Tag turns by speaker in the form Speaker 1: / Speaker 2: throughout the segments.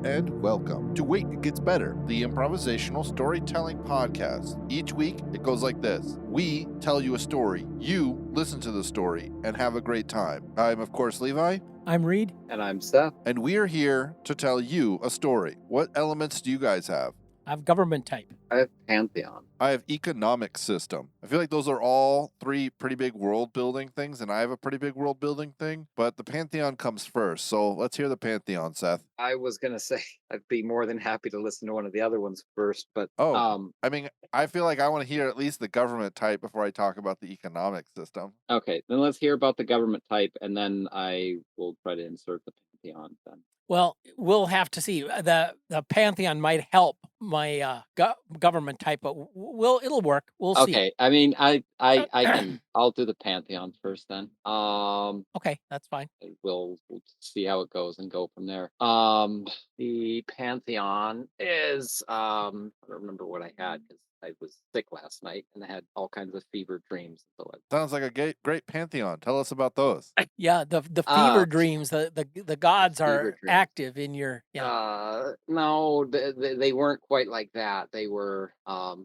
Speaker 1: and welcome to Wait, It Gets Better, the Improvisational Storytelling Podcast. Each week, it goes like this. We tell you a story, you listen to the story, and have a great time. I'm, of course, Levi.
Speaker 2: I'm Reed.
Speaker 3: And I'm Seth.
Speaker 1: And we are here to tell you a story. What elements do you guys have?
Speaker 2: I have government type.
Speaker 3: I have Pantheon.
Speaker 1: I have economic system. I feel like those are all three pretty big world building things, and I have a pretty big world building thing, but the Pantheon comes first. So let's hear the Pantheon, Seth.
Speaker 3: I was going to say I'd be more than happy to listen to one of the other ones first, but
Speaker 1: I mean, I feel like I want to hear at least the government type before I talk about the economic system.
Speaker 3: Okay, then let's hear about the government type, and then I will try to insert the Pantheon then.
Speaker 2: Well, we'll have to see. The Pantheon might help my government type, but it'll work. We'll see.
Speaker 3: Okay, I mean, I can. I'll do the Pantheon first then.
Speaker 2: Okay, that's fine.
Speaker 3: We'll see how it goes and go from there. The Pantheon is I don't remember what I had because I was sick last night and I had all kinds of fever dreams.
Speaker 1: Sounds like a great Pantheon. Tell us about those.
Speaker 2: Yeah, the fever dreams, the gods are active in your.
Speaker 3: Yeah. No, they weren't quite like that. They were.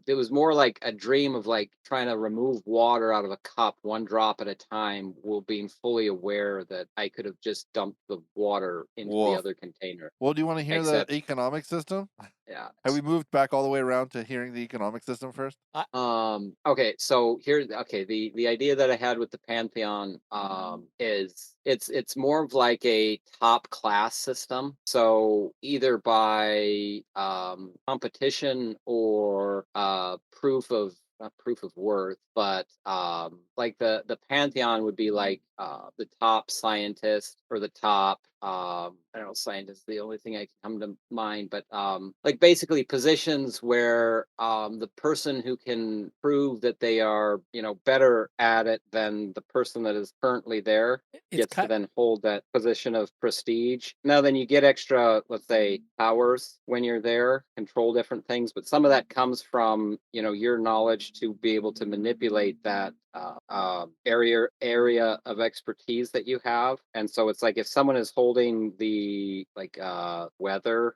Speaker 3: It was more like a dream of like trying to remove water out of a cup, one drop at a time, while being fully aware that I could have just dumped the water into the other container.
Speaker 1: Well, do you want to hear the economic system?
Speaker 3: Yeah.
Speaker 1: Have we moved back all the way around to hearing the economic system first?
Speaker 3: Okay, so the idea that I had with the Pantheon is it's more of like a top class system. So either by competition or proof of not proof of worth, but like the Pantheon would be like the top scientist or the top I don't know, scientist is the only thing I can come to mind, but like basically positions where the person who can prove that they are, better at it than the person that is currently there gets to then hold that position of prestige. Now then you get extra, let's say, powers when you're there, control different things, but some of that comes from, your knowledge to be able to manipulate that area of expertise that you have. And so it's like if someone is holding the weather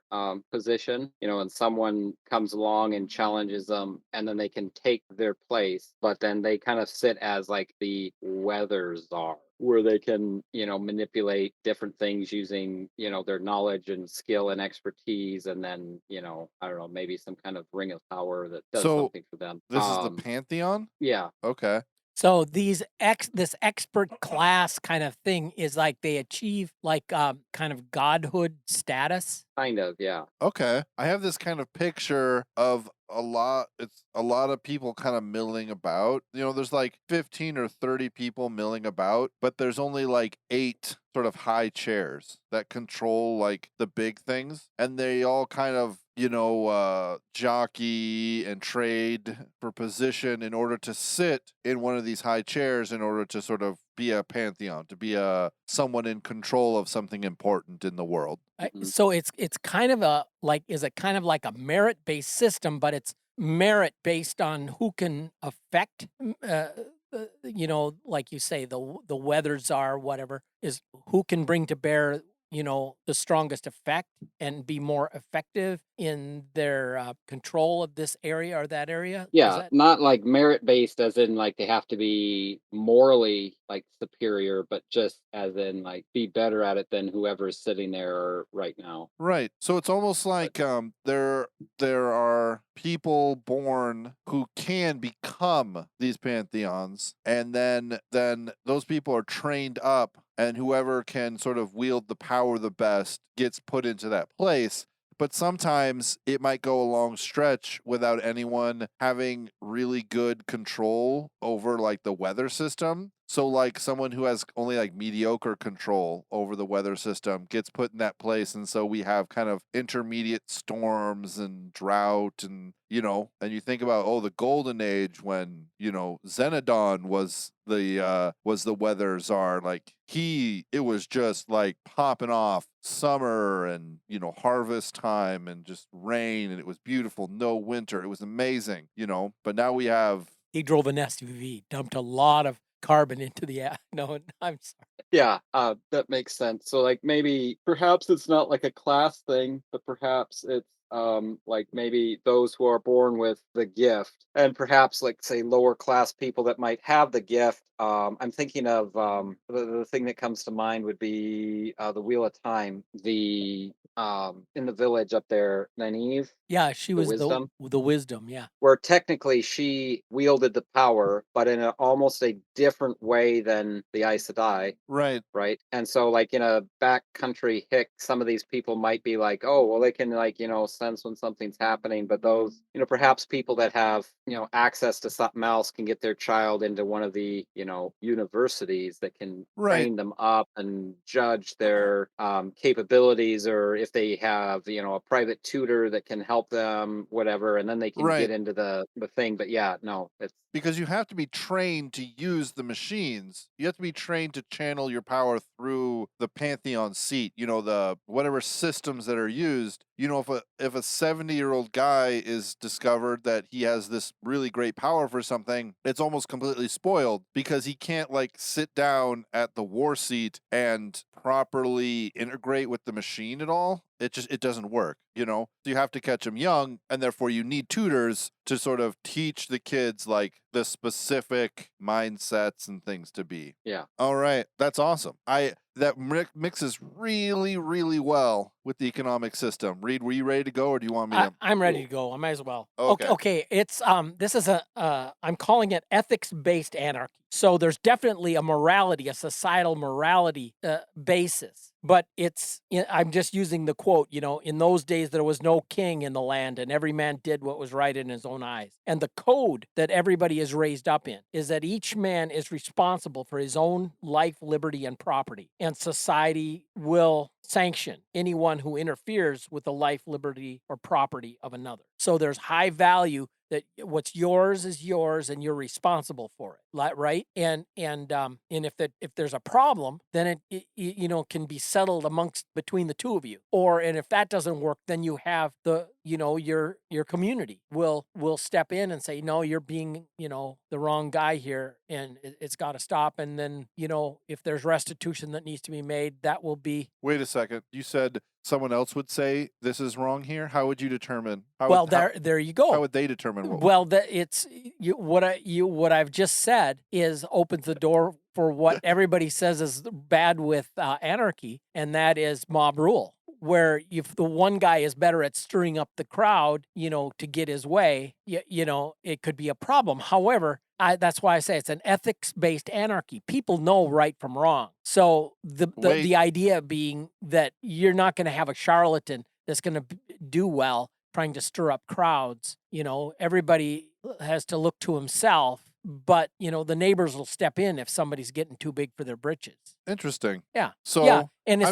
Speaker 3: position, and someone comes along and challenges them, and then they can take their place, but then they kind of sit as like the weather czar, where they can, manipulate different things using, their knowledge and skill and expertise, and then, I don't know, maybe some kind of ring of power that does something for them.
Speaker 1: This is the Pantheon?
Speaker 3: Yeah.
Speaker 1: Okay.
Speaker 2: So this expert class kind of thing is like they achieve like kind of godhood status.
Speaker 3: Kind of, yeah.
Speaker 1: Okay. I have this kind of picture of a lot of people kind of milling about. There's like 15 or 30 people milling about, but there's only like 8 sort of high chairs that control like the big things, and they all kind of jockey and trade for position in order to sit in one of these high chairs in order to sort of be a pantheon, to be someone in control of something important in the world.
Speaker 2: So it's kind of is it kind of like a merit-based system, but it's merit based on who can affect like you say, the weather czar, whatever, is who can bring to bear the strongest effect and be more effective in their control of this area or that area?
Speaker 3: Yeah, not like merit-based as in like they have to be morally like superior, but just as in like be better at it than whoever is sitting there right now.
Speaker 1: Right. So it's almost like there are people born who can become these pantheons, and then those people are trained up, and whoever can sort of wield the power the best gets put into that place. But sometimes it might go a long stretch without anyone having really good control over like the weather system. So like someone who has only like mediocre control over the weather system gets put in that place. And so we have kind of intermediate storms and drought and, and you think about, the golden age when, Xenodon was the weather czar. Like it was just like popping off summer and, harvest time and just rain, and it was beautiful. No winter. It was amazing, but now we have.
Speaker 2: He drove an SUV, dumped a lot of carbon into the air. No, I'm sorry.
Speaker 3: Yeah, that makes sense. So like maybe perhaps it's not like a class thing, but perhaps it's like maybe those who are born with the gift, and perhaps like say lower class people that might have the gift. I'm thinking of the thing that comes to mind would be the Wheel of Time, the in the village up there, Nynaeve,
Speaker 2: Yeah, she
Speaker 3: the
Speaker 2: was
Speaker 3: wisdom,
Speaker 2: the wisdom. Yeah.
Speaker 3: where technically she wielded the power, but in almost a different way than the Aes Sedai,
Speaker 1: Right.
Speaker 3: right? And so, like in a backcountry hick, some of these people might be like, oh, well, they can like sense when something's happening. But those, perhaps people that have access to something else can get their child into one of the universities that can
Speaker 1: Right.
Speaker 3: train them up and judge their capabilities, or if they have a private tutor that can help them, whatever, and then they can
Speaker 1: Right.
Speaker 3: get into the thing. But yeah, no, it's
Speaker 1: Because you have to be trained to use the machines. You have to be trained to channel your power through the Pantheon seat, the whatever systems that are used. If a 70-year-old guy is discovered that he has this really great power for something, it's almost completely spoiled because he can't like sit down at the war seat and properly integrate with the machine at all. It doesn't work, So you have to catch them young, and therefore you need tutors to sort of teach the kids like the specific mindsets and things to be.
Speaker 3: yeah.
Speaker 1: All right, that's awesome. That mixes really, really well with the economic system. Reed, were you ready to go, or do you want me to?
Speaker 2: I'm ready to go. I might as well.
Speaker 1: Okay.
Speaker 2: Okay. It's this is I'm calling it ethics-based anarchy. So there's definitely a morality, a societal morality basis. But I'm just using the quote, in those days there was no king in the land and every man did what was right in his own eyes. And the code that everybody is raised up in is that each man is responsible for his own life, liberty, and property. And society will sanction anyone who interferes with the life, liberty, or property of another. So there's high value that what's yours is yours and you're responsible for it, right? And if there's a problem, then it can be settled between the two of you. And if that doesn't work, then you have your community will step in and say, no, you're being the wrong guy here, and it's got to stop. And then if there's restitution that needs to be made, that will be.
Speaker 1: Wait a second. You said someone else would say this is wrong here. How would you determine?
Speaker 2: There you go.
Speaker 1: How would they determine?
Speaker 2: What I've just said is opens the door for what everybody says is bad with anarchy, and that is mob rule. Where if the one guy is better at stirring up the crowd, to get his way, it could be a problem. However, that's why I say it's an ethics-based anarchy. People know right from wrong. So the idea being that you're not going to have a charlatan that's going to do well trying to stir up crowds. Everybody has to look to himself. But, the neighbors will step in if somebody's getting too big for their britches.
Speaker 1: Interesting.
Speaker 2: Yeah.
Speaker 1: So
Speaker 2: yeah. And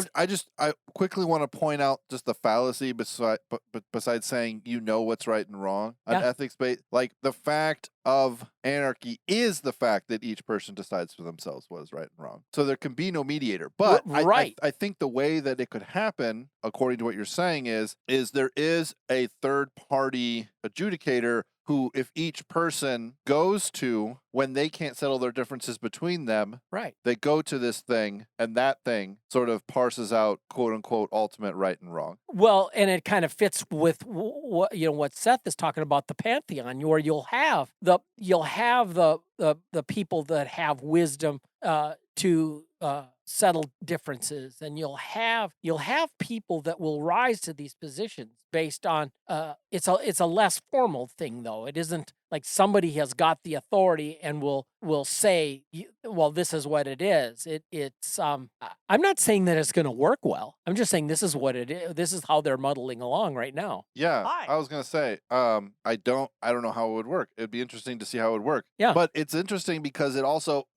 Speaker 1: I quickly want to point out just the fallacy besides saying what's right and wrong. An ethics-based, like the fact of anarchy is the fact that each person decides for themselves what is right and wrong. So there can be no mediator. But
Speaker 2: right.
Speaker 1: I think the way that it could happen, according to what you're saying, is there is a third-party adjudicator who, if each person goes to, when they can't settle their differences between them,
Speaker 2: right,
Speaker 1: they go to this thing, and that thing sort of parses out, quote unquote, ultimate right and wrong.
Speaker 2: Well, and it kind of fits with what Seth is talking about, the Pantheon, where you'll have the people that have wisdom to settle differences, and you'll have people that will rise to these positions based on it's a less formal thing, though. It isn't like somebody has got the authority and will say, well, this is what it is. It's I'm not saying that it's going to work well. I'm just saying this is what it is. This is how they're muddling along right now.
Speaker 1: Yeah. I was going to say, I don't know how it would work. It'd be interesting to see how it would work.
Speaker 2: Yeah.
Speaker 1: But it's interesting because it also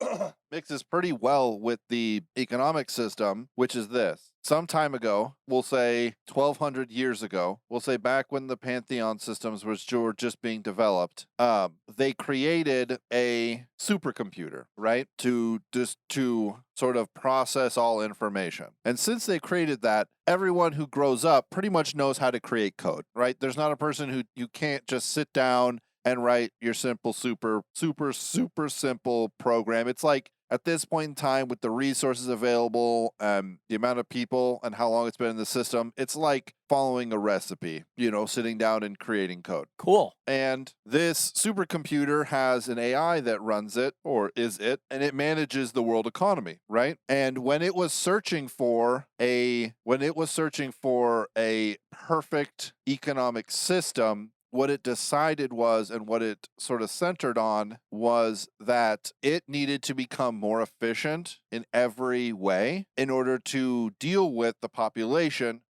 Speaker 1: mixes pretty well with the economic system, which is this. Some time ago, we'll say 1,200 years ago, we'll say back when the Pantheon systems were just being developed, they created a supercomputer, right? To sort of process all information. And since they created that, everyone who grows up pretty much knows how to create code, right? There's not a person who you can't just sit down and write your simple, super simple program. It's like, at this point in time, with the resources available, the amount of people and how long it's been in the system, it's like following a recipe, sitting down and creating code.
Speaker 2: Cool.
Speaker 1: And this supercomputer has an AI that runs it, or is it, and it manages the world economy, right? And when it was searching for a perfect economic system, what it decided was, and what it sort of centered on, was that it needed to become more efficient in every way in order to deal with the population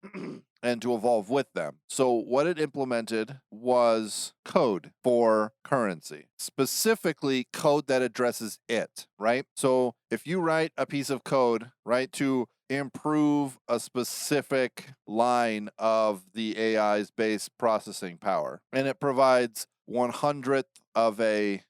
Speaker 1: and to evolve with them. So what it implemented was code for currency, specifically code that addresses it, right? So if you write a piece of code, right, to improve a specific line of the AI's base processing power, and it provides 1/100th of a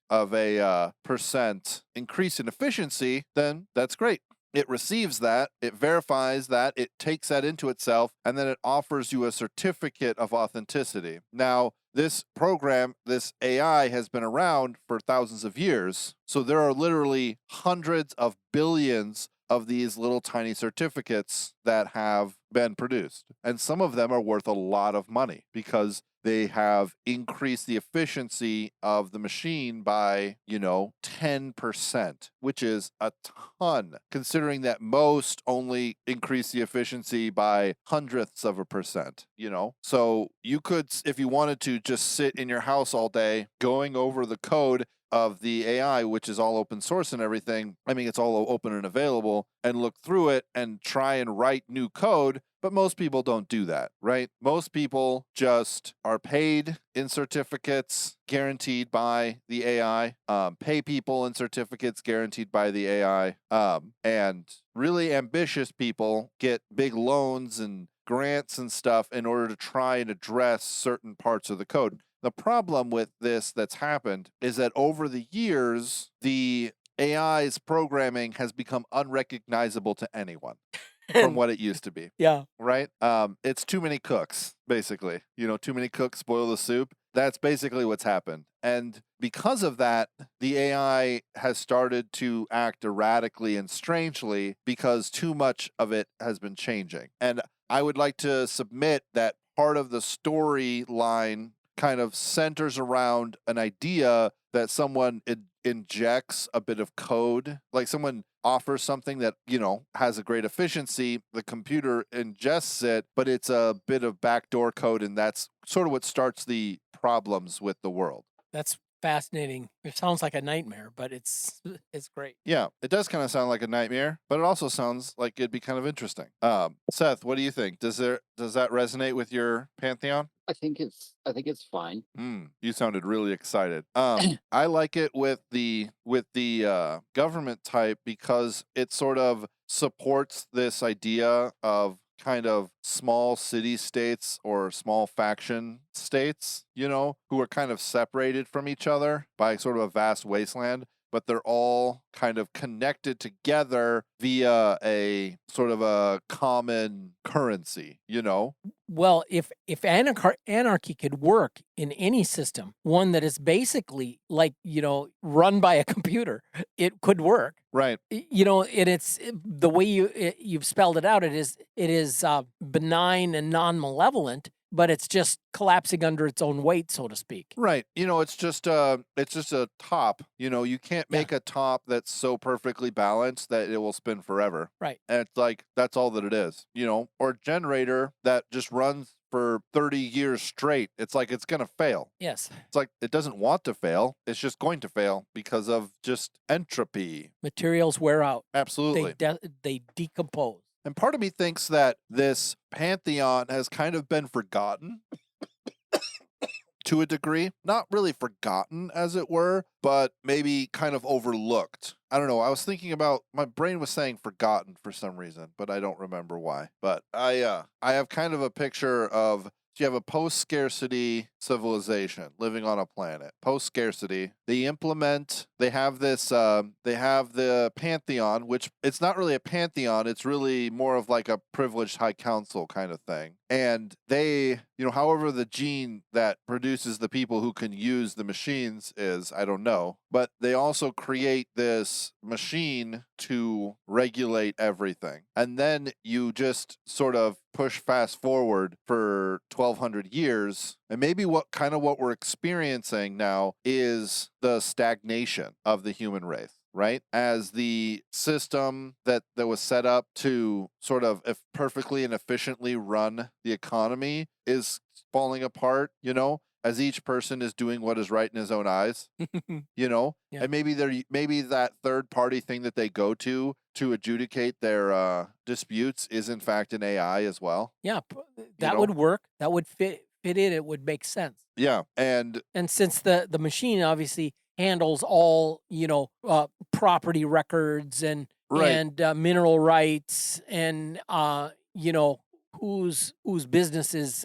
Speaker 1: percent increase in efficiency, then that's great. It receives that, it verifies that, it takes that into itself, and then it offers you a certificate of authenticity. Now, this program, this AI, has been around for thousands of years, so there are literally hundreds of billions of these little tiny certificates that have been produced. And some of them are worth a lot of money because they have increased the efficiency of the machine by, 10%, which is a ton, considering that most only increase the efficiency by 100ths of a percent, So you could, if you wanted to, just sit in your house all day going over the code of the AI, which is all open source and everything. I mean, it's all open and available, and look through it and try and write new code. But most people don't do that, right? Most people just are paid in certificates guaranteed by the AI, pay people in certificates guaranteed by the AI, and really ambitious people get big loans and grants and stuff in order to try and address certain parts of the code. The problem with this that's happened is that over the years, the AI's programming has become unrecognizable to anyone from what it used to be.
Speaker 2: Yeah.
Speaker 1: Right? It's too many cooks, basically. Too many cooks spoil the soup. That's basically what's happened. And because of that, the AI has started to act erratically and strangely because too much of it has been changing. And I would like to submit that part of the storyline kind of centers around an idea that someone injects a bit of code, like someone offers something that, has a great efficiency, the computer ingests it, but it's a bit of backdoor code, and that's sort of what starts the problems with the world.
Speaker 2: That's fascinating. It sounds like a nightmare, but it's great.
Speaker 1: Yeah, it does kind of sound like a nightmare, but it also sounds like it'd be kind of interesting. Seth, what do you think? Does that resonate with your Pantheon?
Speaker 3: I think it's fine.
Speaker 1: You sounded really excited. I like it with the government type because it sort of supports this idea of kind of small city states or small faction states, who are kind of separated from each other by sort of a vast wasteland, but they're all kind of connected together via a sort of a common currency,
Speaker 2: Well, if anarchy could work in any system, one that is basically like, run by a computer, it could work.
Speaker 1: Right.
Speaker 2: And it's the way you've spelled it out. It is benign and non-malevolent, but it's just collapsing under its own weight, so to speak.
Speaker 1: Right. It's just a top. You can't make a top that's so perfectly balanced that it will spin forever.
Speaker 2: Right.
Speaker 1: And it's like, that's all that it is, or a generator that just runs for 30 years straight. It's like, it's going to fail.
Speaker 2: Yes.
Speaker 1: It's like, it doesn't want to fail. It's just going to fail because of just entropy.
Speaker 2: Materials wear out.
Speaker 1: Absolutely.
Speaker 2: They decompose.
Speaker 1: And part of me thinks that this Pantheon has kind of been forgotten to a degree. Not really forgotten, as it were, but maybe kind of overlooked. I don't know. I was thinking about, my brain was saying forgotten for some reason, but I don't remember why. But I have kind of a picture of, you have a post-scarcity civilization living on a planet. Post-scarcity, they implement, they have this, they have the Pantheon, which it's not really a Pantheon, it's really more of like a privileged high council kind of thing. And they, however the gene that produces the people who can use the machines is, I don't know, but they also create this machine to regulate everything. And then you just sort of push fast forward for 1200 years, and maybe what we're experiencing now is the stagnation of the human race, right? As the system that was set up to sort of perfectly and efficiently run the economy is falling apart, as each person is doing what is right in his own eyes,
Speaker 2: Yeah.
Speaker 1: and maybe that third party thing that they go to adjudicate their disputes is in fact an AI as well.
Speaker 2: Yeah, that would work. That would fit in. It would make sense.
Speaker 1: Yeah, and
Speaker 2: since the machine obviously handles all property records and mineral rights and whose business is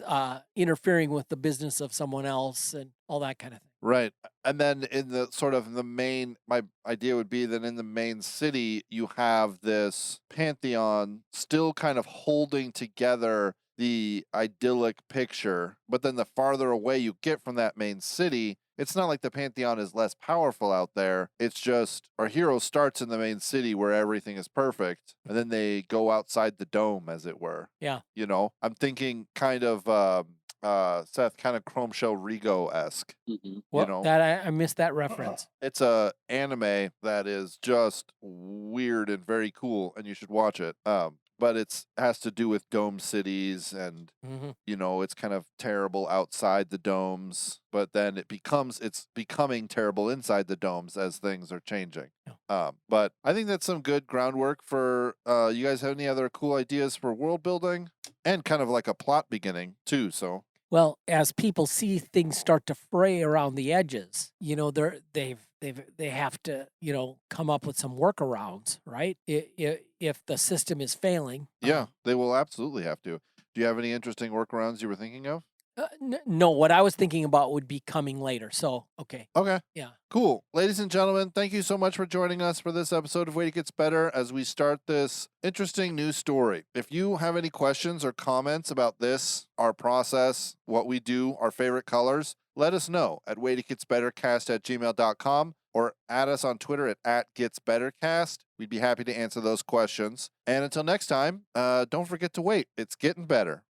Speaker 2: interfering with the business of someone else and all that kind of thing.
Speaker 1: Right. And then in the sort of the main, my idea would be that in the main city, you have this Pantheon still kind of holding together the idyllic picture. But then the farther away you get from that main city, it's not like the Pantheon is less powerful out there. It's just our hero starts in the main city where everything is perfect, and then they go outside the dome, as it were.
Speaker 2: Yeah.
Speaker 1: I'm thinking kind of Seth, kind of Chrome Shell Rigo-esque.
Speaker 2: Well, that I missed that reference.
Speaker 1: It's a anime that is just weird and very cool, and you should watch it. But it has to do with dome cities, and it's kind of terrible outside the domes, but then it's becoming terrible inside the domes as things are changing. But I think that's some good groundwork for you guys. Have any other cool ideas for world building and kind of like a plot beginning too? So.
Speaker 2: Well, as people see things start to fray around the edges, they have to, come up with some workarounds, right? If the system is failing.
Speaker 1: Yeah, they will absolutely have to. Do you have any interesting workarounds you were thinking of?
Speaker 2: No, what I was thinking about would be coming later. So, okay.
Speaker 1: Okay.
Speaker 2: Yeah.
Speaker 1: Cool. Ladies and gentlemen, thank you so much for joining us for this episode of Wait It Gets Better as we start this interesting new story. If you have any questions or comments about this, our process, what we do, our favorite colors, let us know at waititgetsbettercast@gmail.com or add us on Twitter at @getsbettercast. We'd be happy to answer those questions. And until next time, don't forget to wait. It's getting better.